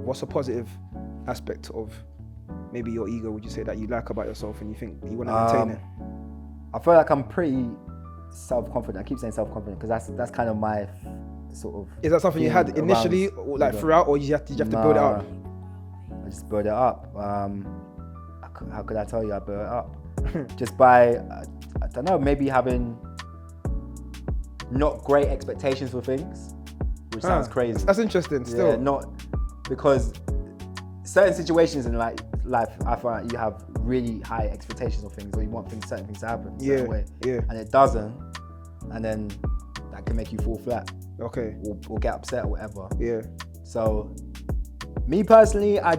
what's a positive aspect of maybe your ego, would you say, that you like about yourself and you think you want to maintain it? I feel like I'm pretty self-confident. I keep saying self-confident because that's kind of my sort of. Is that something you had initially, or like throughout, or did you have to build it up? I just build it up. How could I tell you I built it up? Just by, I don't know, maybe having not great expectations for things, which sounds crazy. That's interesting. Still, yeah, not because certain situations in life, I find like you have really high expectations of things, or you want certain things to happen a certain way, and it doesn't, and then that can make you fall flat. Okay. Or get upset or whatever. Yeah. So, me personally, I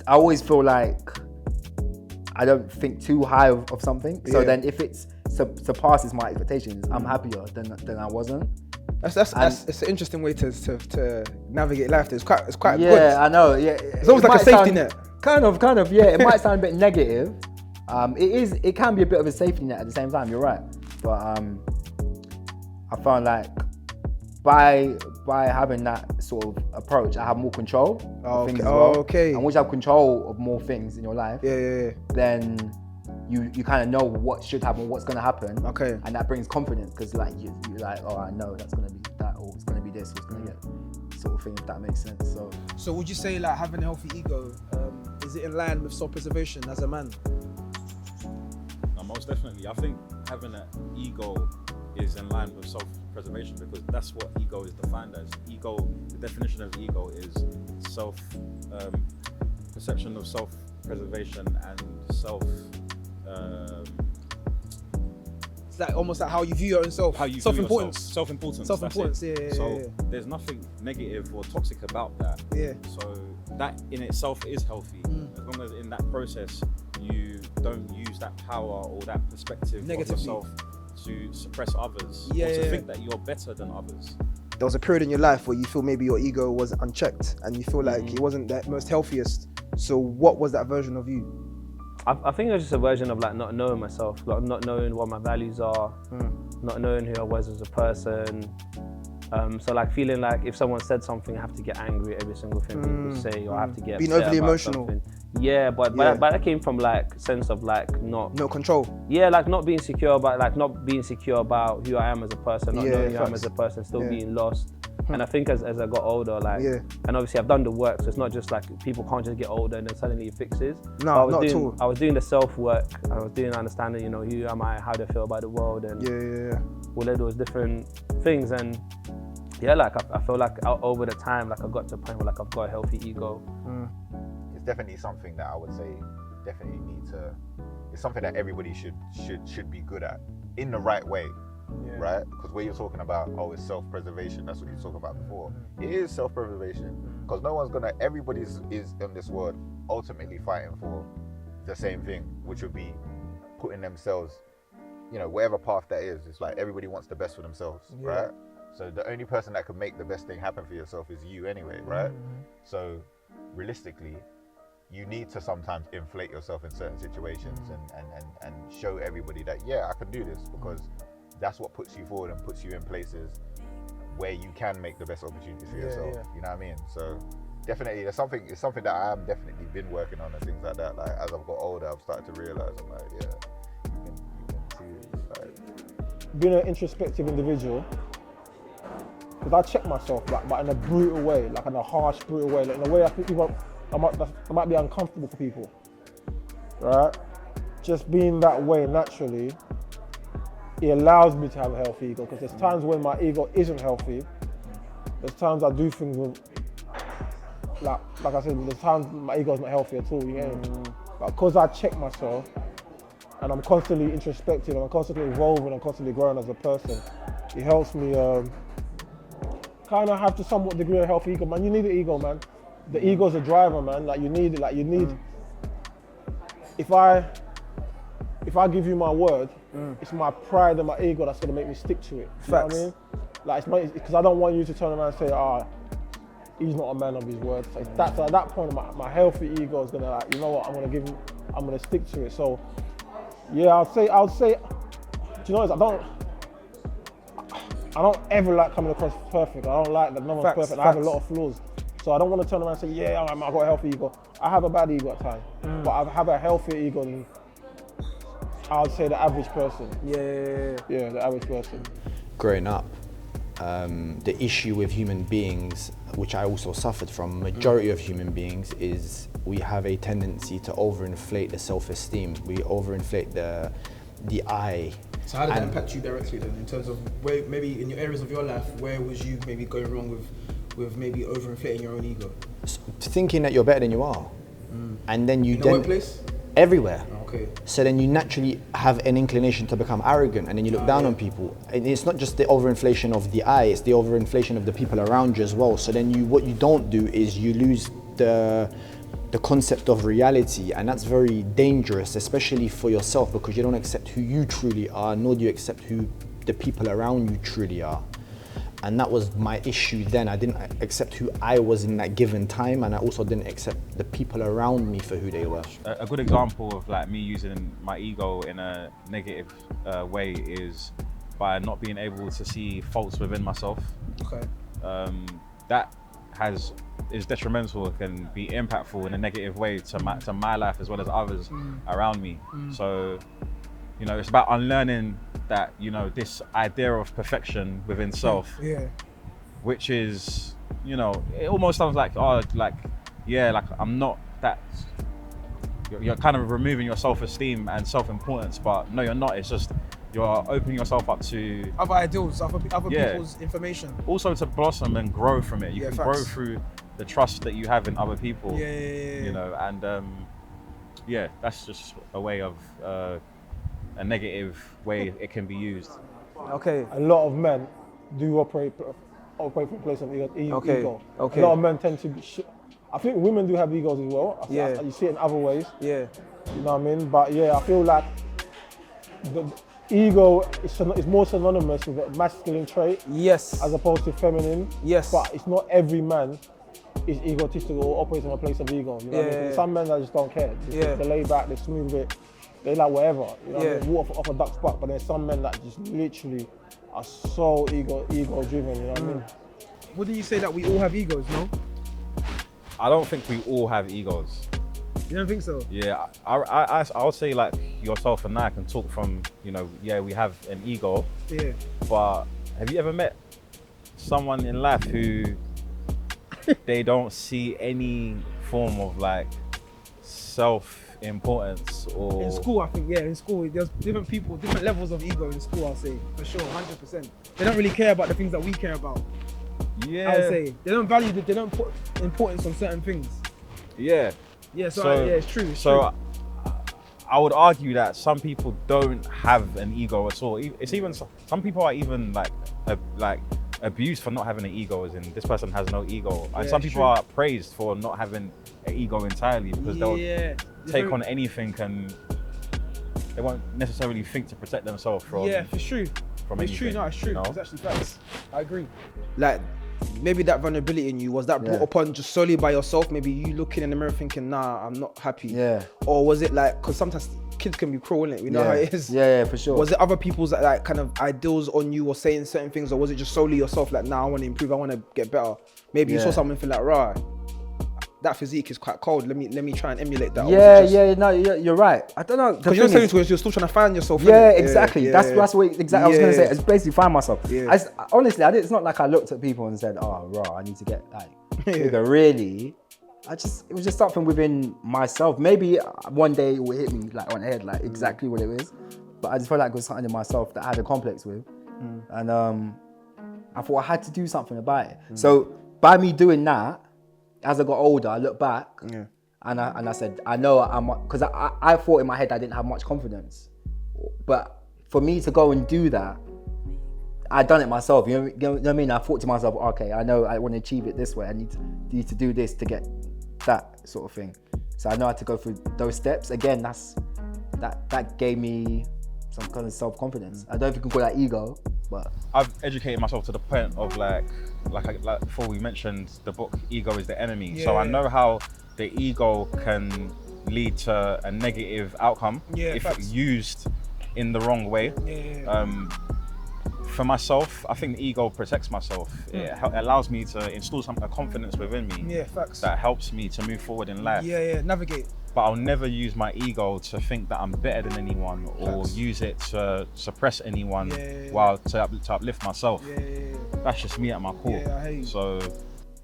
always feel like I don't think too high of something. So then if it surpasses my expectations, I'm happier than I wasn't. It's an interesting way to navigate life. It's quite good. Yeah, I know. Yeah, it's almost like a safety net. Kind of. Yeah, it might sound a bit negative. It can be a bit of a safety net at the same time. You're right, but I found like by having that sort of approach, I have more control of things as well. Okay. And once you have control of more things in your life, then you kind of know what should happen, what's going to happen. Okay. And that brings confidence because like you're like, oh, I know that's going to be that, or it's going to be this, or it's going to get sort of thing, if that makes sense. So would you say like having a healthy ego, is it in line with self-preservation as a man? No, most definitely. I think having an ego is in line with self-preservation because that's what ego is defined as. Ego, the definition of ego is perception of self-preservation and it's like almost like how you view your own self. How you self-importance. Self-importance. Self-importance. So there's nothing negative or toxic about that. Yeah. So that in itself is healthy. As long as in that process you don't use that power or that perspective of yourself to suppress others or to think that you're better than others. There was a period in your life where you feel maybe your ego was unchecked and you feel like it wasn't the most healthiest. So what was that version of you? I think it was just a version of like not knowing myself, like not knowing what my values are, not knowing who I was as a person. So like feeling like if someone said something, I have to get angry at every single thing people say, or I have to get being upset overly about emotional. Something. Yeah, but that came from like sense of like no control. Yeah, like not being secure about who I am as a person, not knowing who I am as a person, still being lost. And I think as I got older, like, and obviously I've done the work, so it's not just like people can't just get older and then suddenly it fixes. No, not at all. I was doing the self-work, I was doing understanding, who am I, how do I feel about the world, and all of those different things. And like I feel like over the time, like I got to a point where like I've got a healthy ego. It's definitely something that I would say it's something that everybody should be good at in the right way. Right? Because where you're talking about, it's self-preservation, that's what you were talking about before. It is self-preservation because everybody is in this world ultimately fighting for the same thing, which would be putting themselves, whatever path that is. It's like everybody wants the best for themselves, right? So the only person that can make the best thing happen for yourself is you anyway, right? So realistically, you need to sometimes inflate yourself in certain situations and show everybody that, I can do this, because that's what puts you forward and puts you in places where you can make the best opportunities for yourself. You know what I mean? So definitely, it's something that I am definitely been working on and things like that. Like as I've got older, I've started to realize I'm like, you can see it. Like, being an introspective individual, because I check myself, like, but in a brutal way, like in a harsh, brutal way, like in a way I think that might be uncomfortable for people, right? Just being that way naturally, it allows me to have a healthy ego, because there's times when my ego isn't healthy. There's times I do things with, like I said, there's times my ego's not healthy at all, you get me? But because I check myself, and I'm constantly introspective, and I'm constantly evolving, I'm constantly growing as a person, it helps me kind of have to somewhat degree of healthy ego. Man, you need the ego, man. The ego's a driver, man. Like you need it. If I give you my word, it's my pride and my ego that's gonna make me stick to it. You know what I mean? Like because I don't want you to turn around and say, he's not a man of his word. So that's at that point, my healthy ego is gonna, like, you know what, I'm gonna stick to it. So yeah, I'll say, do you know what, I don't ever like coming across perfect. I don't like that no one's Facts, perfect. I have a facts. lot of flaws. So I don't want to turn around and say, yeah, I've got a healthy ego. I have a bad ego at times, but I have a healthier ego than I would say the average person. Yeah, the average person. Growing up, the issue with human beings, which I also suffered from, majority of human beings, is we have a tendency to overinflate the self-esteem. We overinflate the I. So how did that impact you directly then, in terms of where, maybe in your areas of your life, where was you maybe going wrong with maybe overinflating your own ego? Thinking that you're better than you are. And then you In the workplace? Everywhere. Okay. So then you naturally have an inclination to become arrogant, and then you look down on people. And it's not just the overinflation of the I, it's the overinflation of the people around you as well. So then what you don't do is you lose the concept of reality, and that's very dangerous, especially for yourself, because you don't accept who you truly are, nor do you accept who the people around you truly are. And that was my issue then. I didn't accept who I was in that given time, and I also didn't accept the people around me for who they were. A good example of like me using my ego in a negative way is by not being able to see faults within myself. Okay. That is detrimental. It can be impactful in a negative way to my life as well as others around me. So, you know, it's about unlearning that, you know, this idea of perfection within self, which is, you know, it almost sounds like, oh, like, yeah, like I'm not that. You're kind of removing your self-esteem and self-importance, but no, you're not. It's just you're opening yourself up to Other ideals, other people's information. Also to blossom and grow from it. You can grow facts. through the trust that you have in other people. You know, and yeah, that's just a way of a negative way it can be used. Okay. A lot of men do operate from a place of ego. Okay. A lot of men tend to be. I think women do have egos as well. You see it in other ways. Yeah. You know what I mean? But yeah, I feel like the ego is more synonymous with a masculine trait. Yes. As opposed to feminine. Yes. But it's not every man is egotistical or operates from a place of ego. You know what I mean? Some men that just don't care. They lay back, they smooth it, they like whatever. You know what I mean? Walk off a duck's butt. But there's some men that just literally are so ego driven. You know what I mean? Wouldn't you say that we all have egos, no? I don't think we all have egos. You don't think so? Yeah, I would say like yourself and I can talk from, you know, yeah, we have an ego. Yeah. But have you ever met someone in life who they don't see any form of like self-importance or... In school, I think, in school, there's different people, different levels of ego in school, I'll say, for sure, 100%. They don't really care about the things that we care about. Yeah. I would say. They don't value, they don't put importance on certain things. Yeah. Yeah, so it's true. I would argue that some people don't have an ego at all. It's even, some people are even like abused for not having an ego, as in this person has no ego. And some people are praised for not having an ego entirely because they'll take on anything and they won't necessarily think to protect themselves from... Yeah, for sure. From it's anything, true, no, it's true. you know? It's actually facts. I agree. Like, maybe that vulnerability in you, was that brought upon just solely by yourself? Maybe you looking in the mirror thinking, nah, I'm not happy. Yeah. Or was it like, because sometimes kids can be cruel, innit? We know how it is. Yeah, for sure. Was it other people's like kind of ideals on you or saying certain things, or was it just solely yourself? Like, nah, I want to improve, I want to get better. Maybe you saw something feel like, rah, that physique is quite cold. Let me try and emulate that. No, you're right. I don't know. Because you're still trying to find yourself. Yeah, exactly. That's what exactly I was gonna say. It's basically find myself. Yeah. Honestly, it's not like I looked at people and said, "Oh, raw, I need to get like bigger." Really, it was just something within myself. Maybe one day it will hit me like on the head, like exactly what it is. But I just felt like it was something in myself that I had a complex with, and I thought I had to do something about it. So by me doing that, as I got older, I look back and I said, I know I'm, because I thought in my head I didn't have much confidence. But for me to go and do that, I done it myself. You know what I mean? I thought to myself, okay, I know I want to achieve it this way. I need to do this to get that sort of thing. So I know how to go through those steps. Again, that gave me some kind of self-confidence. I don't know if you can call that ego, but I've educated myself to the point of like before we mentioned the book Ego is the Enemy. So I know how the ego can lead to a negative outcome if used in the wrong way. For myself, I think the ego protects myself. It allows me to install a confidence within me. Yeah, facts. That helps me to move forward in life. Yeah, navigate. But I'll never use my ego to think that I'm better than anyone, or use it to suppress anyone while to uplift myself. That's just me at my core. Yeah, I hear you. So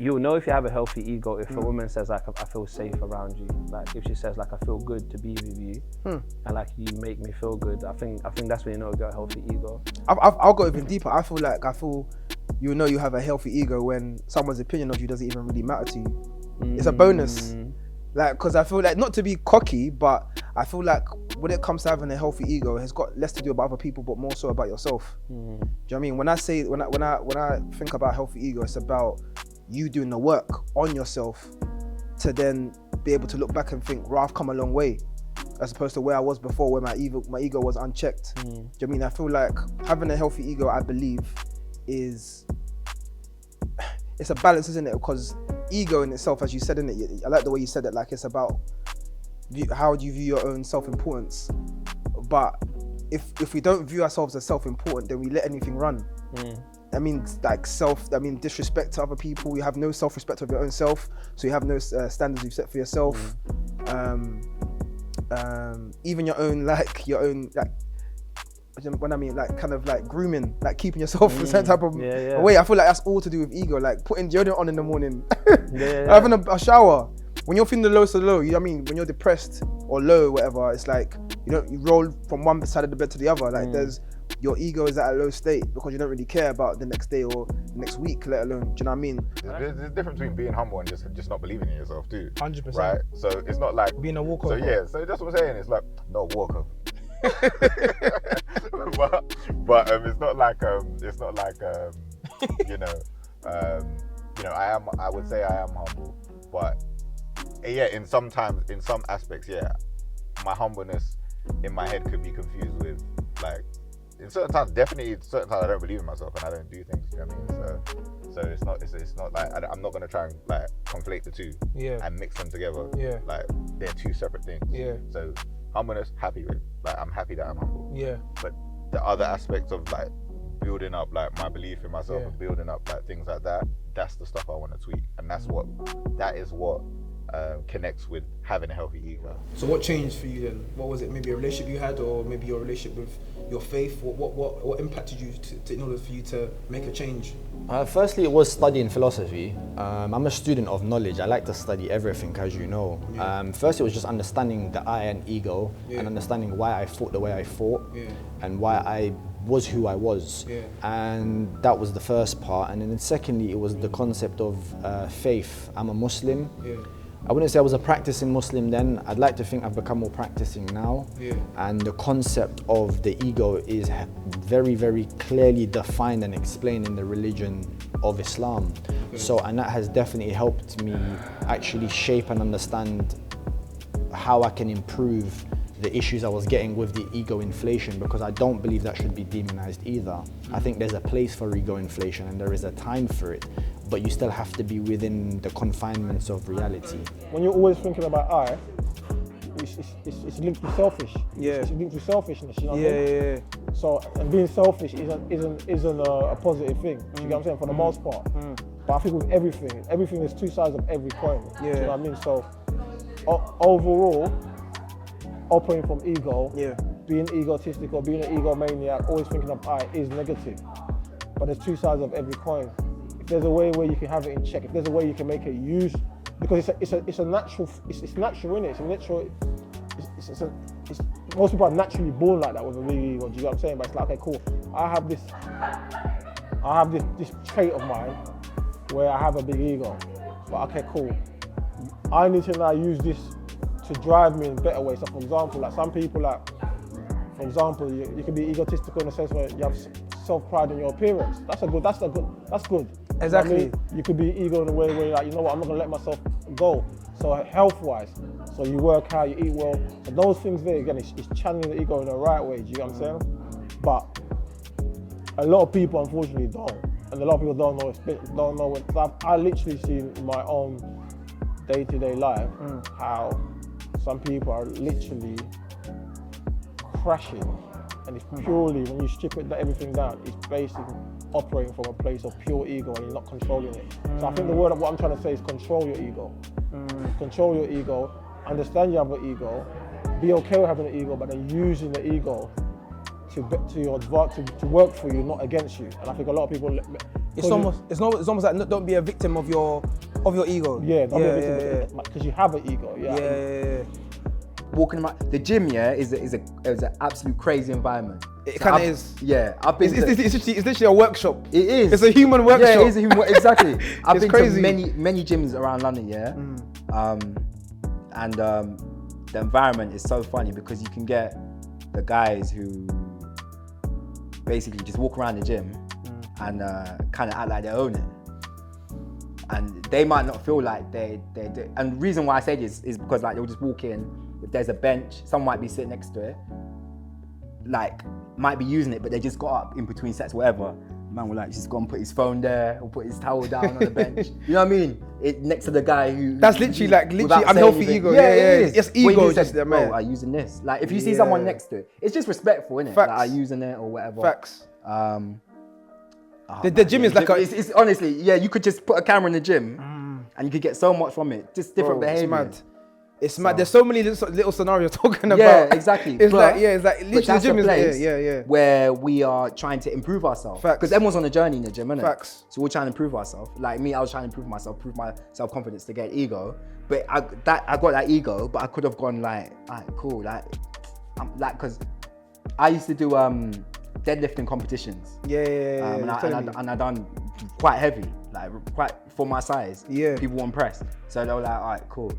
You'll know if you have a healthy ego if a woman says like, I feel safe around you. Like if she says like, I feel good to be with you, and like you make me feel good. I think that's when you know you got a healthy ego. I'll go even deeper. I feel you know you have a healthy ego when someone's opinion of you doesn't even really matter to you. It's a bonus. Like, because I feel like, not to be cocky, but I feel like when it comes to having a healthy ego, it has got less to do about other people, but more so about yourself. Do you know what I mean? When I think about healthy ego, it's about you doing the work on yourself to then be able to look back and think, right, I've come a long way, as opposed to where I was before, where my ego was unchecked. Do you know what I mean? I feel like having a healthy ego, I believe, it's a balance, isn't it? Because ego in itself, as you said, in it, I like the way you said it, like it's about how do you view your own self-importance. But if we don't view ourselves as self-important, then we let anything run. I mean, like disrespect to other people. You have no self-respect of your own self, so you have no standards you've set for yourself. Even your own when I mean like kind of like grooming, like keeping yourself in a certain type of way. I feel like that's all to do with ego, like putting deodorant on in the morning, having a shower. When you're feeling the lowest of the low, you know what I mean, when you're depressed or low, whatever, it's like you roll from one side of the bed to the other. Like your ego is at a low state because you don't really care about the next day or the next week, let alone, do you know what I mean? There's a difference between being humble and just not believing in yourself too. 100%. Right? So it's not like being a walkover. So yeah, so that's what I'm saying. It's like no walkover. but it's not like I would say I am humble, but yeah, in some aspects, yeah, my humbleness in my head could be confused with like, in certain times, definitely certain times I don't believe in myself and I don't do things, you know what I mean? So it's not like I'm not gonna try and like conflate the two and mix them together. Yeah. Like they're two separate things. Yeah. So humbleness, happy with, like I'm happy that I'm humble. Yeah. But the other aspects of like building up like my belief in myself and building up like things like that, that's the stuff I want to tweak, and that is what connects with having a healthy ego. So what changed for you then? What was it? Maybe a relationship you had, or maybe your relationship with your faith? What impacted you in order for you to make a change? Firstly, it was studying philosophy. I'm a student of knowledge. I like to study everything, as you know. First, it was just understanding the I and ego, and understanding why I thought the way I thought, and why I was who I was. And that was the first part. And then secondly, it was the concept of faith. I'm a Muslim. I wouldn't say I was a practicing Muslim then. I'd like to think I've become more practicing now. And the concept of the ego is very, very clearly defined and explained in the religion of Islam. So, and that has definitely helped me actually shape and understand how I can improve the issues I was getting with the ego inflation, because I don't believe that should be demonized either. I think there's a place for ego inflation and there is a time for it, but you still have to be within the confinements of reality. When you're always thinking about I, it's linked to selfish. It's linked to selfishness, you know what I mean? So, and being selfish isn't a positive thing, you get what I'm saying, for the most part. But I think with everything is two sides of every coin, you know what I mean? So, overall, operating from ego, being egotistic or being an egomaniac, always thinking of I is negative. But there's two sides of every coin. If there's a way where you can have it in check, if there's a way you can make it use, because it's natural, innit? It's a natural. Most people are naturally born like that with a big ego. Do you get what I'm saying? But it's like, okay, cool. I have this trait of mine where I have a big ego. But okay, cool. I need to now use this to drive me in better ways. So for example, like some people, you can be egotistical in the sense where you have self-pride in your appearance. That's good. Exactly. You know what I mean? You could be ego in a way where you're like, you know what, I'm not gonna let myself go. So health-wise, so you work out, you eat well, and those things there, again, it's channeling the ego in the right way, do you know what I'm saying? But a lot of people unfortunately don't. And a lot of people don't know what, I literally seen in my own day-to-day life how some people are literally crashing and it's purely, when you strip everything down, it's basically operating from a place of pure ego and you're not controlling it. So I think the word of what I'm trying to say is control your ego. Control your ego, understand you have an ego, be okay with having an ego, but then using the ego to your advantage, to work for you, not against you. And I think a lot of people, it's almost like don't be a victim of your ego. Yeah, don't be a victim because you have an ego. Yeah. Walking around the gym, is an absolute crazy environment. It kind of is. Yeah, I've been. It's literally a workshop. It is. It's a human workshop. Yeah, it is a human. Exactly. I've been crazy. to many gyms around London. Yeah. The environment is so funny because you can get the guys who basically just walk around the gym and kind of act like they own it. And they might not feel like they do. And the reason why I say this is because like they'll just walk in, if there's a bench, someone might be sitting next to it, like might be using it, but they just got up in between sets, whatever. Man will like just go and put his phone there or put his towel down on the bench. You know what I mean? Next to the guy who. That's literally unhealthy ego. Yeah, it is. Yes, ego just there, man. Bro, are using this? Like if you see someone next to it, it's just respectful, innit? Facts. Like, are using it or whatever. Facts. The gym is like it's honestly, you could just put a camera in the gym and you could get so much from it. Just different behavior. It's mad. There's so many little scenarios talking about. Yeah, exactly. It's like literally the gym is place where we are trying to improve ourselves. Facts. Because everyone's on a journey in the gym, innit? Facts. So we're trying to improve ourselves. Like me, I was trying to improve myself, prove my self-confidence to get ego. But I got that ego, but I could have gone like, alright, cool, because I used to do deadlifting competitions. And I done quite heavy, like quite for my size. Yeah. People were impressed. So they were like, alright, cool.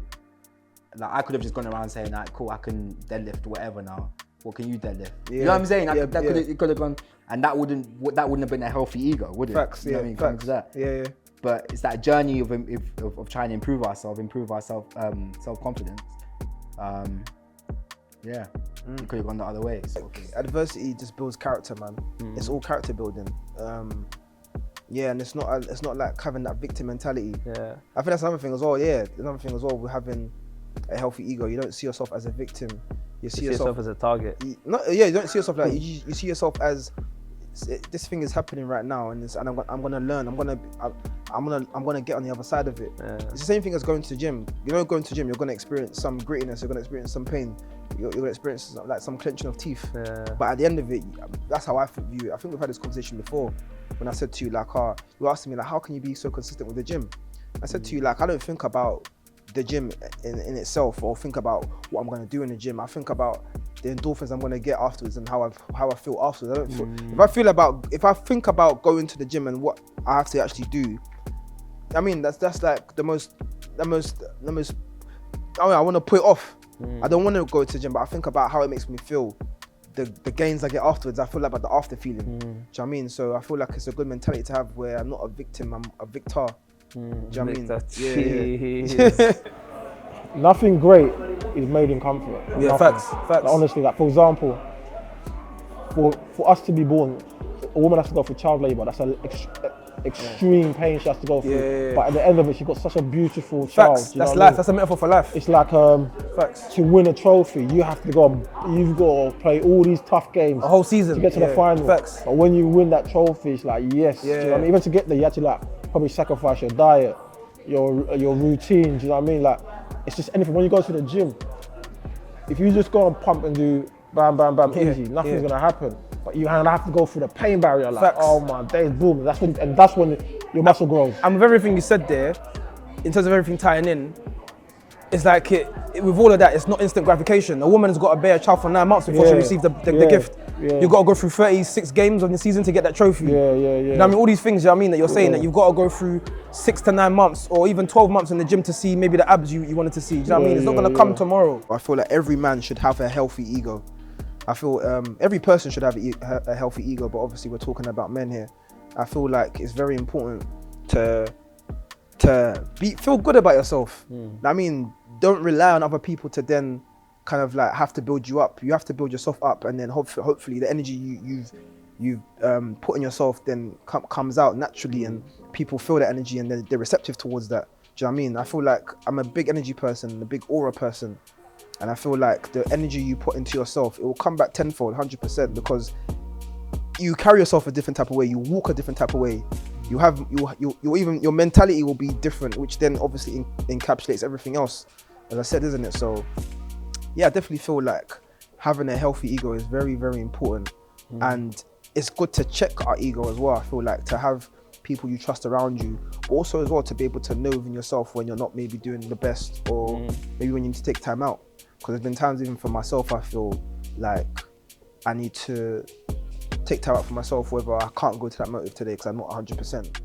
Like I could have just gone around saying, like, cool, I can deadlift whatever now. What can you deadlift? You know what I'm saying? It could have gone, and that wouldn't have been a healthy ego, would it? Facts. You know what I mean? Facts. That. Yeah. But it's that journey of trying to improve our self-confidence. It could have gone the other way. So. Adversity just builds character, man. It's all character building. And it's not like having that victim mentality. Yeah. I think that's another thing as well. Yeah, another thing as well with having a healthy ego. You don't see yourself as a victim. You see yourself as a target. You don't see yourself like you see yourself as this thing is happening right now, and I'm gonna learn. I'm gonna get on the other side of it. Yeah. It's the same thing as going to the gym. You know, going to the gym, you're gonna experience some grittiness. You're gonna experience some pain. You're gonna experience like some clenching of teeth. Yeah. But at the end of it, that's how I view it. I think we've had this conversation before when I said to you like, you asked me like, how can you be so consistent with the gym? I said to you like, I don't think about the gym in itself or think about what I'm gonna do in the gym. I think about the endorphins I'm gonna get afterwards and how I feel afterwards. I don't feel, if I think about going to the gym and what I have to actually do, I mean that's like the most. I want to put it off. I don't want to go to the gym, but I think about how it makes me feel. The gains I get afterwards, I feel like about the after feeling. Do you know what I mean? So I feel like it's a good mentality to have where I'm not a victim, I'm a victor. Do you know what I mean? Yeah. Nothing great is made in comfort. Yeah, facts. Like, honestly, like for example, for us to be born, a woman has to go through child labour. That's an extreme pain she has to go through. Yeah. But at the end of it, she got such a beautiful child. Facts. That's life. That's a metaphor for life. It's like facts. To win a trophy, you have to go. You've got to play all these tough games a whole season to get to the final. Facts. But when you win that trophy, it's like yes. Do you know what I mean? Even to get there, you have to like probably sacrifice your diet, your routine. Do you know what I mean? Like it's just anything. When you go to the gym, if you just go and pump and do bam, bam, bam, easy, nothing's gonna happen. But you have to go through the pain barrier. Like, oh my days, boom. That's when your muscle grows. And with everything you said there, in terms of everything tying in, it's like with all of that, it's not instant gratification. A woman's got to bear a child for 9 months before she receives the gift. Yeah. You've got to go through 36 games of the season to get that trophy. Yeah. You know what I mean? All these things, you know what I mean, that you're saying that you've got to go through 6 to 9 months or even 12 months in the gym to see maybe the abs you wanted to see. Do you know what I mean? It's not going to come tomorrow. I feel like every man should have a healthy ego. I feel every person should have a healthy ego, but obviously we're talking about men here. I feel like it's very important to feel good about yourself. I mean, don't rely on other people to then kind of like have to build you up. You have to build yourself up, and then hopefully the energy you've put in yourself then comes out naturally, and people feel that energy and they're receptive towards that. Do you know what I mean? I feel like I'm a big energy person, a big aura person. And I feel like the energy you put into yourself, it will come back tenfold, 100%, because you carry yourself a different type of way, you walk a different type of way. You even your mentality will be different, which then obviously encapsulates everything else, as I said, isn't it? So yeah, I definitely feel like having a healthy ego is very, very important. And it's good to check our ego as well. I feel like to have people you trust around you, also as well to be able to know within yourself when you're not maybe doing the best, or maybe when you need to take time out. Because there's been times even for myself, I feel like I need to take time out for myself, whether I can't go to that motive today because I'm not 100%.